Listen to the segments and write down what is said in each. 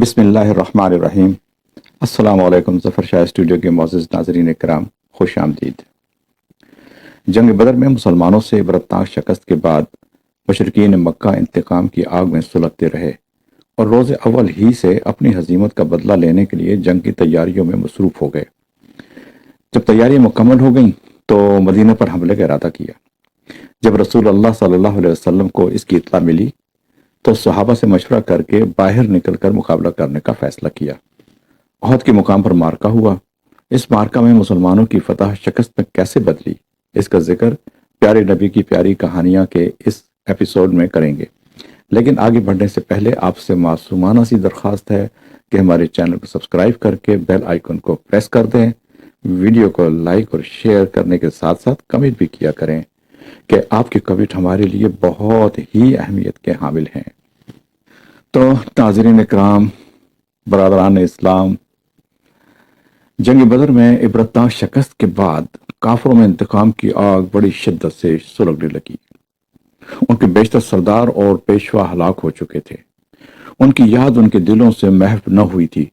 بسم اللہ الرحمن الرحیم۔ السلام علیکم۔ ظفر شاہ اسٹوڈیو کے معزز ناظرین کرام، خوش آمدید۔ جنگ بدر میں مسلمانوں سے عبرتناک شکست کے بعد مشرکین مکہ انتقام کی آگ میں سلگتے رہے اور روز اول ہی سے اپنی ہزیمت کا بدلہ لینے کے لیے جنگ کی تیاریوں میں مصروف ہو گئے۔ جب تیاریاں مکمل ہو گئیں تو مدینہ پر حملے کا ارادہ کیا۔ جب رسول اللہ صلی اللہ علیہ وسلم کو اس کی اطلاع ملی تو صحابہ سے مشورہ کر کے باہر نکل کر مقابلہ کرنے کا فیصلہ کیا۔ احد کے مقام پر مارکہ ہوا۔ اس مارکہ میں مسلمانوں کی فتح شکست میں کیسے بدلی، اس کا ذکر پیارے نبی کی پیاری کہانیاں کے اس ایپیسوڈ میں کریں گے۔ لیکن آگے بڑھنے سے پہلے آپ سے معصومانہ سی درخواست ہے کہ ہمارے چینل کو سبسکرائب کر کے بیل آئیکن کو پریس کر دیں، ویڈیو کو لائک اور شیئر کرنے کے ساتھ ساتھ کمنٹ بھی کیا کریں کہ آپ کے کمنٹ ہمارے لیے بہت ہی اہمیت کے حامل ہیں۔ تو ناظرین اکرام، برادران اسلام، جنگ بدر میں عبرتناک شکست کے بعد کافروں میں انتقام کی آگ بڑی شدت سے سلگنے لگی۔ ان کے بیشتر سردار اور پیشوا ہلاک ہو چکے تھے۔ ان کی یاد ان کے دلوں سے محو نہ ہوئی تھی۔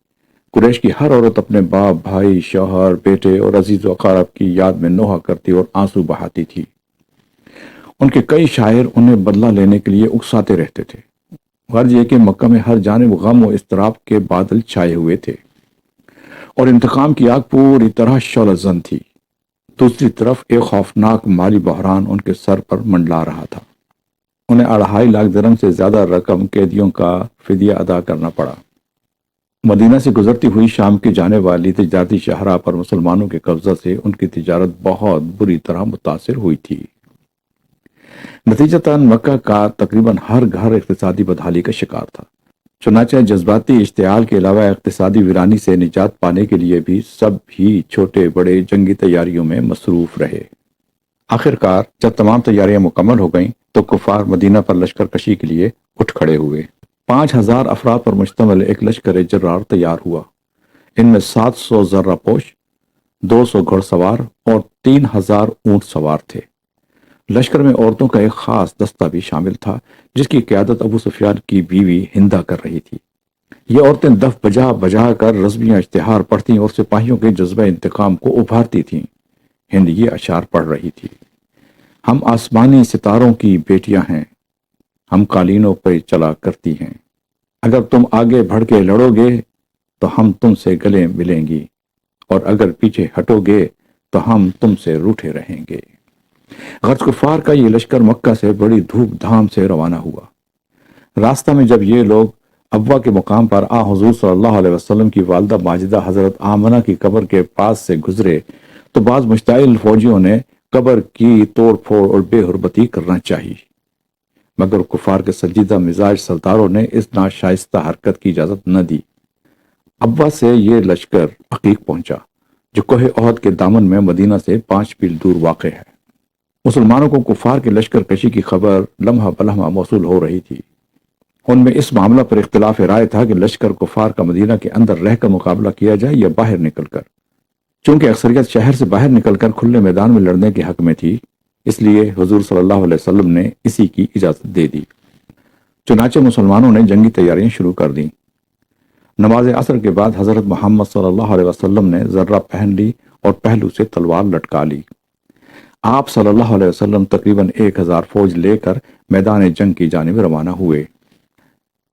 قریش کی ہر عورت اپنے باپ، بھائی، شوہر، بیٹے اور عزیز و اقارب کی یاد میں نوحہ کرتی اور آنسو بہاتی تھی۔ ان کے کئی شاعر انہیں بدلہ لینے کے لیے اکساتے رہتے تھے۔ غرض یہ کہ مکہ میں ہر جانب غم و اضطراب کے بادل چھائے ہوئے تھے اور انتقام کی آگ پوری طرح شعلہ زن تھی۔ دوسری طرف ایک خوفناک مالی بحران ان کے سر پر منڈلا رہا تھا۔ انہیں 2.5 لاکھ درہم سے زیادہ رقم قیدیوں کا فدیہ ادا کرنا پڑا۔ مدینہ سے گزرتی ہوئی شام کی جانے والی تجارتی شاہراہ پر مسلمانوں کے قبضہ سے ان کی تجارت بہت بری طرح متاثر ہوئی تھی۔ نتیجتاً مکہ کا تقریباً ہر گھر اقتصادی بدحالی کا شکار تھا۔ چنانچہ جذباتی اشتعال کے علاوہ اقتصادی ویرانی سے نجات پانے کے لیے بھی سب ہی چھوٹے بڑے جنگی تیاریوں میں مصروف رہے۔ آخرکار جب تمام تیاریاں مکمل ہو گئیں تو کفار مدینہ پر لشکر کشی کے لیے اٹھ کھڑے ہوئے۔ 5000 افراد پر مشتمل ایک لشکر جرار تیار ہوا۔ ان میں 700 ذرہ پوش، 200 گھڑ سوار اور 3000 اونٹ سوار تھے۔ لشکر میں عورتوں کا ایک خاص دستہ بھی شامل تھا جس کی قیادت ابو سفیان کی بیوی ہندا کر رہی تھی۔ یہ عورتیں دف بجا بجا کر رزمیہ اشتہار پڑھتیں اور سپاہیوں کے جذبہ انتقام کو ابھارتی تھیں۔ ہند یہ اشعار پڑھ رہی تھی: ہم آسمانی ستاروں کی بیٹیاں ہیں، ہم قالینوں پہ چلا کرتی ہیں، اگر تم آگے بڑھ کے لڑو گے تو ہم تم سے گلے ملیں گی، اور اگر پیچھے ہٹو گے تو ہم تم سے روٹھے رہیں گے۔ غرض کفار کا یہ لشکر مکہ سے بڑی دھوم دھام سے روانہ ہوا۔ راستہ میں جب یہ لوگ ابوا کے مقام پر حضور صلی اللہ علیہ وسلم کی والدہ ماجدہ حضرت آمنہ کی قبر کے پاس سے گزرے تو بعض مشتعل فوجیوں نے قبر کی توڑ پھوڑ اور بے حرمتی کرنا چاہی، مگر کفار کے سنجیدہ مزاج سرداروں نے اس ناشائستہ حرکت کی اجازت نہ دی۔ ابوا سے یہ لشکر عقیق پہنچا جو کوہ احد کے دامن میں مدینہ سے 5 میل دور واقع ہے۔ مسلمانوں کو کفار کے لشکر کشی کی خبر لمحہ بلمحہ موصول ہو رہی تھی۔ ان میں اس معاملہ پر اختلاف رائے تھا کہ لشکر کفار کا مدینہ کے اندر رہ کر مقابلہ کیا جائے یا باہر نکل کر۔ چونکہ اکثریت شہر سے باہر نکل کر کھلے میدان میں لڑنے کے حق میں تھی، اس لیے حضور صلی اللہ علیہ وسلم نے اسی کی اجازت دے دی۔ چنانچہ مسلمانوں نے جنگی تیاریاں شروع کر دیں۔ نماز عصر کے بعد حضرت محمد صلی اللہ علیہ وسلم نے ذرہ پہن لی اور پہلو سے تلوار لٹکا لی۔ آپ صلی اللہ علیہ وسلم تقریباً 1000 فوج لے کر میدان جنگ کی جانب روانہ ہوئے۔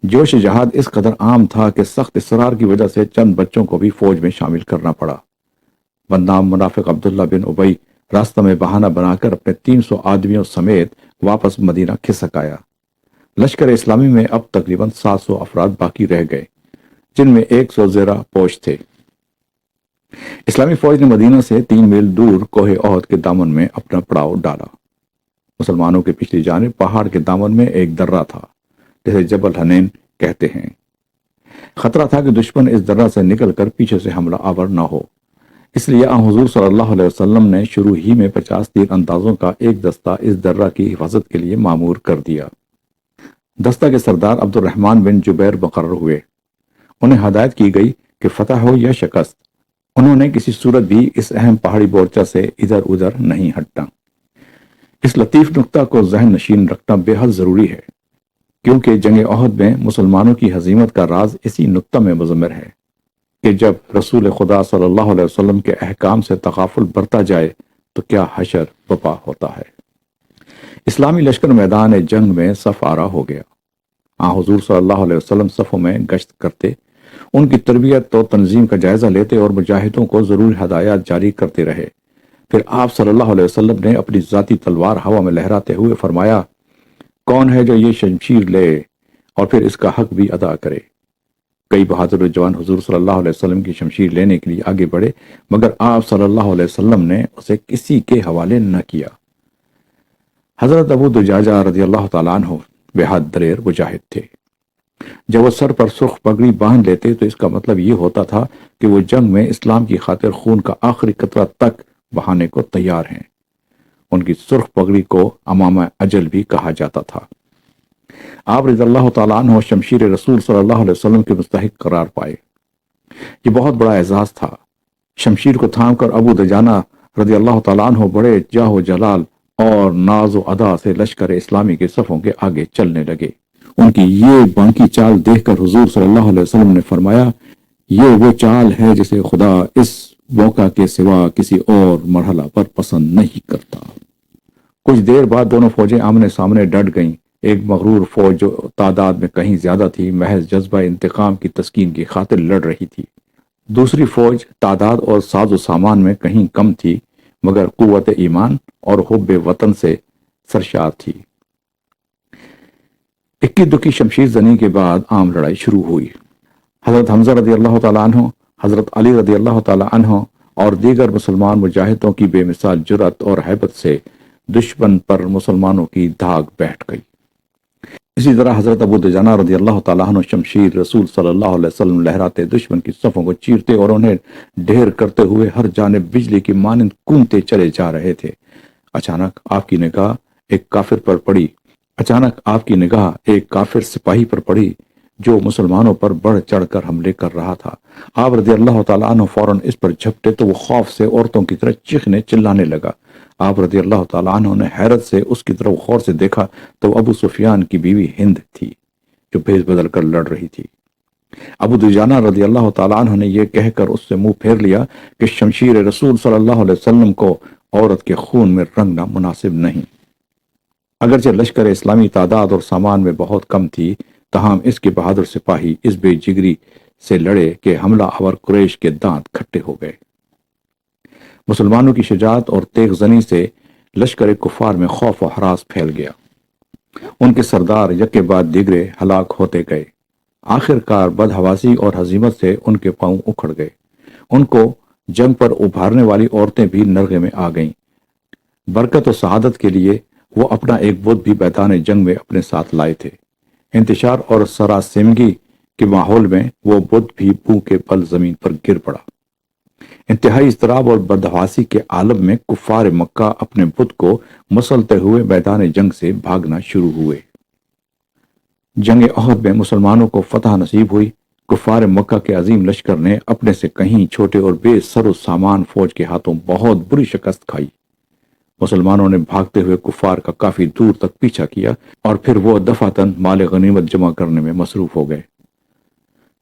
جوش جہاد اس قدر عام تھا کہ سخت اصرار کی وجہ سے چند بچوں کو بھی فوج میں شامل کرنا پڑا۔ بدنام منافق عبداللہ بن ابی راستہ میں بہانہ بنا کر اپنے 300 آدمیوں سمیت واپس مدینہ کھسک آیا۔ لشکر اسلامی میں اب تقریباً 700 افراد باقی رہ گئے، جن میں 100 زیرہ پوش تھے۔ اسلامی فوج نے مدینہ سے 3 میل دور کوہ احد کے دامن میں اپنا پڑاؤ ڈالا۔ مسلمانوں کے پچھلی جانب پہاڑ کے دامن میں ایک درہ تھا جسے جبل حنین کہتے ہیں۔ خطرہ تھا کہ دشمن اس درہ سے نکل کر پیچھے سے حملہ آور نہ ہو، اس لیے حضور صلی اللہ علیہ وسلم نے شروع ہی میں 50 تیر اندازوں کا ایک دستہ اس درہ کی حفاظت کے لیے مامور کر دیا۔ دستہ کے سردار عبد الرحمن بن جبیر مقرر ہوئے۔ انہیں ہدایت کی گئی کہ فتح ہو یا شکست، انہوں نے کسی صورت بھی اس اہم پہاڑی مورچہ سے ادھر ادھر نہیں ہٹنا۔ اس لطیف نقطہ کو ذہن نشین رکھنا بے حد ضروری ہے۔ کیونکہ جنگ احد میں مسلمانوں کی ہزیمت کا راز اسی نقطہ میں مضمر ہے کہ جب رسول خدا صلی اللہ علیہ وسلم کے احکام سے تغافل برتا جائے تو کیا حشر بپا ہوتا ہے۔ اسلامی لشکر میدان جنگ میں صف آرا ہو گیا۔ حضور صلی اللہ علیہ وسلم صفوں میں گشت کرتے، ان کی تربیت اور تنظیم کا جائزہ لیتے اور مجاہدوں کو ضروری ہدایات جاری کرتے رہے۔ پھر آپ صلی اللہ علیہ وسلم نے اپنی ذاتی تلوار ہوا میں لہراتے ہوئے فرمایا، کون ہے جو یہ شمشیر لے اور پھر اس کا حق بھی ادا کرے۔ کئی بہادر جوان حضور صلی اللہ علیہ وسلم کی شمشیر لینے کے لیے آگے بڑھے، مگر آپ صلی اللہ علیہ وسلم نے اسے کسی کے حوالے نہ کیا۔ حضرت ابو دجاجہ رضی اللہ تعالیٰ عنہ بے حد دلیر مجاہد تھے۔ جب وہ سر پر سرخ پگڑی باندھ لیتے تو اس کا مطلب یہ ہوتا تھا کہ وہ جنگ میں اسلام کی خاطر خون کا آخری قطرہ تک بہانے کو تیار ہیں۔ ان کی سرخ پگڑی کو امامہ اجل بھی کہا جاتا تھا۔ آپ رضی اللہ تعالیٰ عنہ شمشیر رسول صلی اللہ علیہ وسلم کے مستحق قرار پائے۔ یہ بہت بڑا اعزاز تھا۔ شمشیر کو تھام کر ابو دجانہ رضی اللہ تعالیٰ عنہ بڑے جاہ و جلال اور ناز و ادا سے لشکر اسلامی کے صفوں کے آگے چلنے لگے۔ ان کی یہ بانکی چال دیکھ کر حضور صلی اللہ علیہ وسلم نے فرمایا، یہ وہ چال ہے جسے خدا اس موقع کے سوا کسی اور مرحلہ پر پسند نہیں کرتا۔ کچھ دیر بعد دونوں فوجیں آمنے سامنے ڈٹ گئیں۔ ایک مغرور فوج جو تعداد میں کہیں زیادہ تھی، محض جذبہ انتقام کی تسکین کی خاطر لڑ رہی تھی۔ دوسری فوج تعداد اور ساز و سامان میں کہیں کم تھی، مگر قوت ایمان اور حب وطن سے سرشار تھی۔ اکی دکی شمشیر زنی کے بعد عام لڑائی شروع ہوئی۔ حضرت حمزہ رضی اللہ تعالیٰ عنہ، حضرت علی رضی اللہ تعالیٰ عنہ اور دیگر مسلمان مجاہدوں کی بے مثال جرأت اور ہیبت سے دشمن پر مسلمانوں کی دھاگ بیٹھ گئی۔ اسی طرح حضرت ابو دجانہ رضی اللہ تعالیٰ عنہ شمشیر رسول صلی اللہ علیہ وسلم لہراتے دشمن کی صفوں کو چیرتے اور انہیں ڈھیر کرتے ہوئے ہر جانب بجلی کی مانند کونتے چلے جا رہے تھے۔ اچانک آپ کی نگاہ ایک کافر سپاہی پر پڑی جو مسلمانوں پر بڑھ چڑھ کر حملے کر رہا تھا۔ آپ رضی اللہ تعالیٰ عنہ فوراً اس پر جھپٹے تو وہ خوف سے عورتوں کی طرح چیخنے چلانے لگا۔ آپ رضی اللہ تعالیٰ عنہ نے حیرت سے اس کی طرف غور سے دیکھا تو ابو سفیان کی بیوی ہند تھی جو بھیس بدل کر لڑ رہی تھی۔ ابو دجانہ رضی اللہ تعالیٰ عنہ نے یہ کہہ کر اس سے منہ پھیر لیا کہ شمشیر رسول صلی اللہ علیہ وسلم کو عورت کے خون میں رنگنا مناسب نہیں۔ اگرچہ لشکر اسلامی تعداد اور سامان میں بہت کم تھی، تاہم اس کے بہادر سپاہی اس بے جگری سے لڑے کہ حملہ آور قریش کے دانت کھٹے ہو گئے۔ مسلمانوں کی شجاعت اور تیغ زنی سے لشکر کفار میں خوف و ہراس پھیل گیا۔ ان کے سردار یکے بعد دیگرے ہلاک ہوتے گئے۔ آخر کار بدحواسی اور ہزیمت سے ان کے پاؤں اکھڑ گئے۔ ان کو جنگ پر ابھارنے والی عورتیں بھی نرغے میں آ گئیں۔ برکت و سعادت کے لیے وہ اپنا ایک بت بھی میدان جنگ میں اپنے ساتھ لائے تھے۔ انتشار اور سراسیمگی کے ماحول میں وہ بت بھی منہ کے بل زمین پر گر پڑا۔ انتہائی اضطراب اور بدحواسی کے عالم میں کفار مکہ اپنے بت کو مسلتے ہوئے میدان جنگ سے بھاگنا شروع ہوئے۔ جنگ احد میں مسلمانوں کو فتح نصیب ہوئی۔ کفار مکہ کے عظیم لشکر نے اپنے سے کہیں چھوٹے اور بے سر و سامان فوج کے ہاتھوں بہت بری شکست کھائی۔ مسلمانوں نے بھاگتے ہوئے کفار کا کافی دور تک پیچھا کیا اور پھر وہ دفعتاً مال غنیمت جمع کرنے میں مصروف ہو گئے۔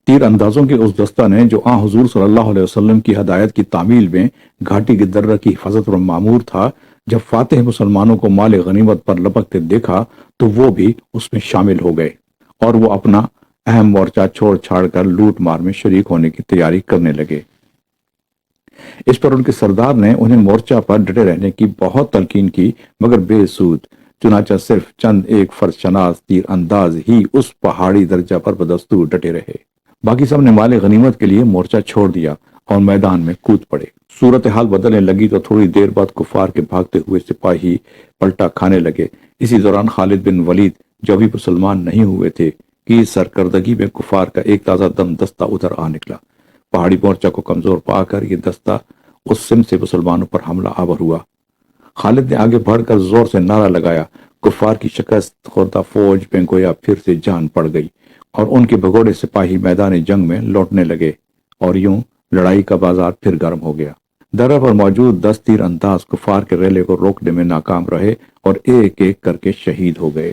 تیر اندازوں کے اس دستہ نے جو حضور صلی اللہ علیہ وسلم کی ہدایت کی تعمیل میں گھاٹی کے درہ کی حفاظت پر معمور تھا، جب فاتح مسلمانوں کو مال غنیمت پر لپکتے دیکھا تو وہ بھی اس میں شامل ہو گئے اور وہ اپنا اہم مورچہ چھوڑ چھاڑ کر لوٹ مار میں شریک ہونے کی تیاری کرنے لگے۔ اس پر ان کے سردار نے انہیں مورچہ پر ڈٹے رہنے کی بہت تلقین کی، مگر بے سود۔ چنانچہ صرف چند ایک فرض شناس تیر انداز ہی اس پہاڑی درجہ پر بدستور ڈٹے رہے۔ باقی سب نے مال غنیمت کے لیے مورچہ چھوڑ دیا اور میدان میں کود پڑے۔ صورتحال بدلنے لگی تو تھوڑی دیر بعد کفار کے بھاگتے ہوئے سپاہی پلٹا کھانے لگے۔ اسی دوران خالد بن ولید جو ابھی مسلمان نہیں ہوئے تھے کی سرکردگی میں کفار کا ایک تازہ دم دستہ ادھر آ نکلا۔ پہاڑی مورچہ کو کمزور پا کر یہ دستہ اس سمت سے مسلمانوں پر حملہ آور ہوا۔ خالد نے آگے بڑھ کر زور سے نعرہ لگایا۔ کفار کی شکست خوردہ فوج میں گویا پھر سے جان پڑ گئی اور ان کے بھگوڑے سپاہی میدان جنگ میں لوٹنے لگے اور یوں لڑائی کا بازار پھر گرم ہو گیا۔ درہ پر موجود 10 تیر انداز کفار کے ریلے کو روکنے میں ناکام رہے اور ایک ایک کر کے شہید ہو گئے۔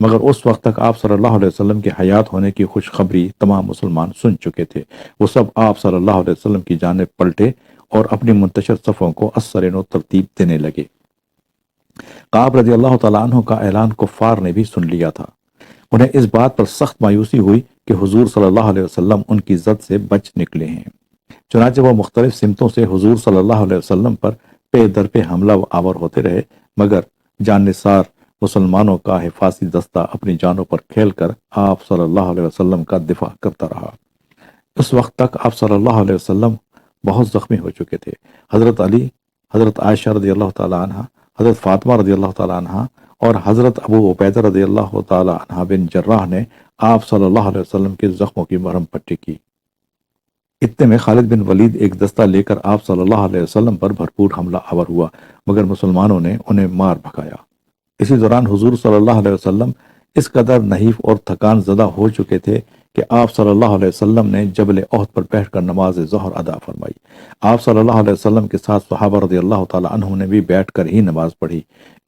مگر اس وقت تک آپ صلی اللہ علیہ وسلم کے حیات ہونے کی خوشخبری تمام مسلمان سن چکے تھے۔ وہ سب آپ صلی اللہ علیہ وسلم کی جانب پلٹے اور اپنی منتشر صفوں کو اثر نو ترتیب دینے لگے۔ کعب رضی اللہ تعالیٰ عنہ کا اعلان کفار نے بھی سن لیا تھا۔ انہیں اس بات پر سخت مایوسی ہوئی کہ حضور صلی اللہ علیہ وسلم ان کی زد سے بچ نکلے ہیں۔ چنانچہ وہ مختلف سمتوں سے حضور صلی اللہ علیہ وسلم پر پے در پہ حملہ آور ہوتے رہے، مگر جان نثار مسلمانوں کا حفاظتی دستہ اپنی جانوں پر کھیل کر آپ صلی اللہ علیہ وسلم کا دفاع کرتا رہا۔ اس وقت تک آپ صلی اللہ علیہ وسلم بہت زخمی ہو چکے تھے۔ حضرت علی، حضرت عائشہ رضی اللہ تعالیٰ عنہ، حضرت فاطمہ رضی اللہ تعالیٰ عنہ اور حضرت ابو عبیدہ رضی اللہ تعالیٰ عنہ بن جراح نے آپ صلی اللہ علیہ وسلم کے زخموں کی مرہم پٹی کی۔ اتنے میں خالد بن ولید ایک دستہ لے کر آپ صلی اللہ علیہ وسلم پر بھرپور حملہ آور ہوا، مگر مسلمانوں نے انہیں مار بھگایا۔ اسی دوران حضور صلی اللہ علیہ وسلم اس قدر نحیف اور تھکان زدہ ہو چکے تھے کہ آپ صلی اللہ علیہ وسلم نے جبل احد پر بیٹھ کر نماز ظہر ادا فرمائی۔ آپ صلی اللہ علیہ وسلم کے ساتھ صحابہ رضی اللہ تعالیٰ عنہ نے بھی بیٹھ کر ہی نماز پڑھی۔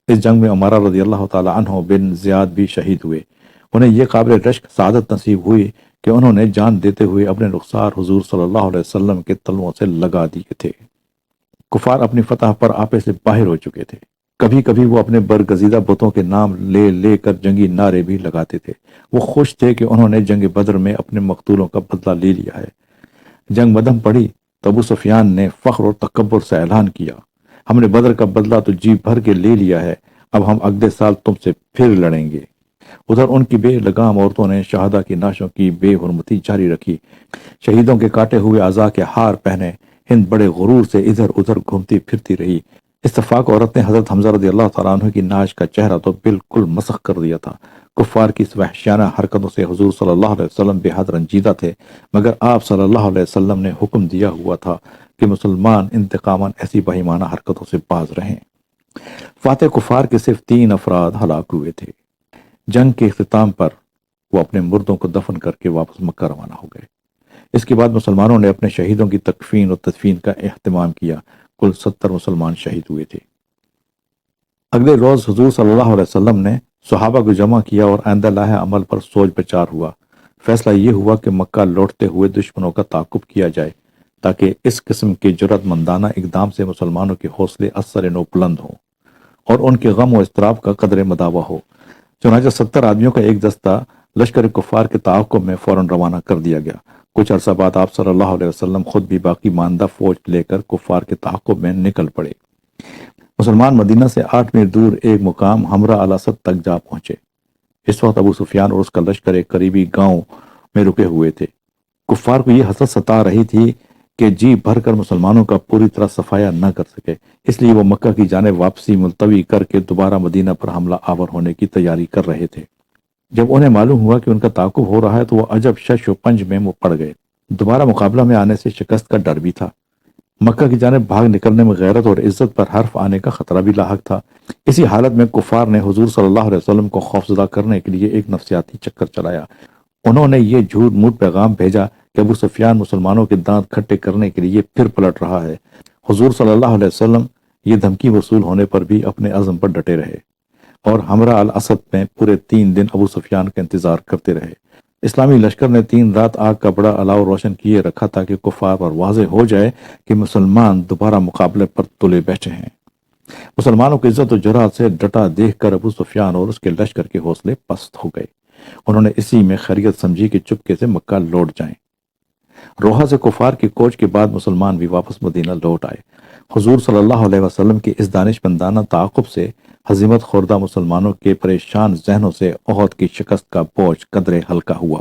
اس جنگ میں عمارہ رضی اللہ تعالیٰ عنہ بن زیاد بھی شہید ہوئے۔ انہیں یہ قابل رشک سعادت نصیب ہوئی کہ انہوں نے جان دیتے ہوئے اپنے رخسار حضور صلی اللہ علیہ وسلم کے تلووں سے لگا دیے تھے۔ کفار اپنی فتح پر آپے سے باہر ہو چکے تھے۔ کبھی کبھی وہ اپنے برگزیدہ بتوں کے نام لے لے کر جنگی نعرے بھی لگاتے تھے۔ وہ خوش تھے کہ انہوں نے جنگ بدر میں اپنے مقتولوں کا بدلہ لے لیا ہے۔ جنگ مدھم پڑی تو ابو سفیان نے فخر اور تکبر سے اعلان کیا، ہم نے بدر کا بدلہ تو جی بھر کے لے لیا ہے، اب ہم اگلے سال تم سے پھر لڑیں گے۔ ادھر ان کی بے لگام عورتوں نے شہداء کی نعشوں کی بے حرمتی جاری رکھی۔ شہیدوں کے کاٹے ہوئے اعضاء کے ہار پہنے ہند بڑے غرور سے ادھر ادھر گھومتی پھرتی رہی۔ اتفاق عورت نے حضرت حمزہ رضی اللہ تعالیٰ عنہ کی نعش کا چہرہ تو بالکل مسخ کر دیا تھا۔ کفار کی اس وحشیانہ حرکتوں سے حضور صلی اللہ علیہ وسلم بے حد رنجیدہ تھے، مگر آپ صلی اللہ علیہ وسلم نے حکم دیا ہوا تھا کہ مسلمان انتقاماً ایسی بہیمانہ حرکتوں سے باز رہیں۔ فاتح کفار کے صرف 3 افراد ہلاک ہوئے تھے۔ جنگ کے اختتام پر وہ اپنے مردوں کو دفن کر کے واپس مکہ روانہ ہو گئے۔ اس کے بعد مسلمانوں نے اپنے شہیدوں کی تکفین اور تدفین کا اہتمام کیا۔ کل 70 مسلمان شہید ہوئے تھے۔ اگلے روز حضور صلی اللہ علیہ وسلم نے صحابہ کو جمع کیا اور آئندہ لاہ عمل پر سوچ بچار ہوا۔ فیصلہ یہ ہوا کہ مکہ لوٹتے ہوئے دشمنوں کا تعاقب کیا جائے تاکہ اس قسم کے جرأت مندانہ اقدام سے مسلمانوں کے حوصلے اثر نو بلند ہوں اور ان کے غم و اضطراب کا قدر مداوع ہو۔ چنانچہ 70 آدمیوں کا ایک دستہ لشکر کفار کے تعاقب میں فوراً روانہ کر دیا گیا۔ کچھ عرصہ بعد آپ صلی اللہ علیہ وسلم خود بھی باقی ماندہ فوج لے کر کفار کے تعاقب میں نکل پڑے۔ مسلمان مدینہ سے 8 میل دور ایک مقام حمرہ الاسد تک جا پہنچے۔ اس وقت ابو سفیان اور اس کا لشکر ایک قریبی گاؤں میں رکے ہوئے تھے۔ کفار کو یہ حسرت ستا رہی تھی کہ جی بھر کر مسلمانوں کا پوری طرح صفایا نہ کر سکے، اس لیے وہ مکہ کی جانب واپسی ملتوی کر کے دوبارہ مدینہ پر حملہ آور ہونے کی تیاری کر رہے تھے۔ جب انہیں معلوم ہوا کہ ان کا تعاقب ہو رہا ہے تو وہ عجب شش و پنج میں وہ پڑ گئے۔ دوبارہ مقابلہ میں آنے سے شکست کا ڈر بھی تھا۔ مکہ کی جانب بھاگ نکلنے میں غیرت اور عزت پر حرف آنے کا خطرہ بھی لاحق تھا۔ اسی حالت میں کفار نے حضور صلی اللہ علیہ وسلم کو خوفزدہ کرنے کے لیے ایک نفسیاتی چکر چلایا۔ انہوں نے یہ جھوٹ موٹ پیغام بھیجا کہ ابو سفیان مسلمانوں کے دانت کھٹے کرنے کے لیے پھر پلٹ رہا ہے۔ حضور صلی اللہ علیہ وسلم یہ دھمکی وصول ہونے پر بھی اپنے عزم پر ڈٹے رہے اور حمرہ الاسد میں پورے 3 دن ابو سفیان کا انتظار کرتے رہے۔ اسلامی لشکر نے 3 رات آگ کا بڑا الاؤ روشن کیے رکھا تاکہ کفار پر واضح ہو جائے کہ مسلمان دوبارہ مقابلے پر تلے بیٹھے ہیں۔ مسلمانوں کی عزت و جرأت سے ڈٹا دیکھ کر ابو سفیان اور اس کے لشکر کے حوصلے پست ہو گئے۔ انہوں نے اسی میں خیریت سمجھی کہ چپکے سے مکہ لوٹ جائیں۔ روحہ سے کفار کی کوچ کے بعد مسلمان بھی واپس مدینہ لوٹ آئے۔ حضور صلی اللہ علیہ وسلم کے اس دانش مندانہ تعاقب سے ہزیمت خوردہ مسلمانوں کے پریشان ذہنوں سے احد کی شکست کا بوجھ قدرے ہلکا ہوا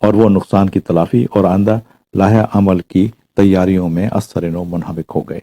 اور وہ نقصان کی تلافی اور آئندہ لاہ عمل کی تیاریوں میں اثر نو منہمک ہو گئے۔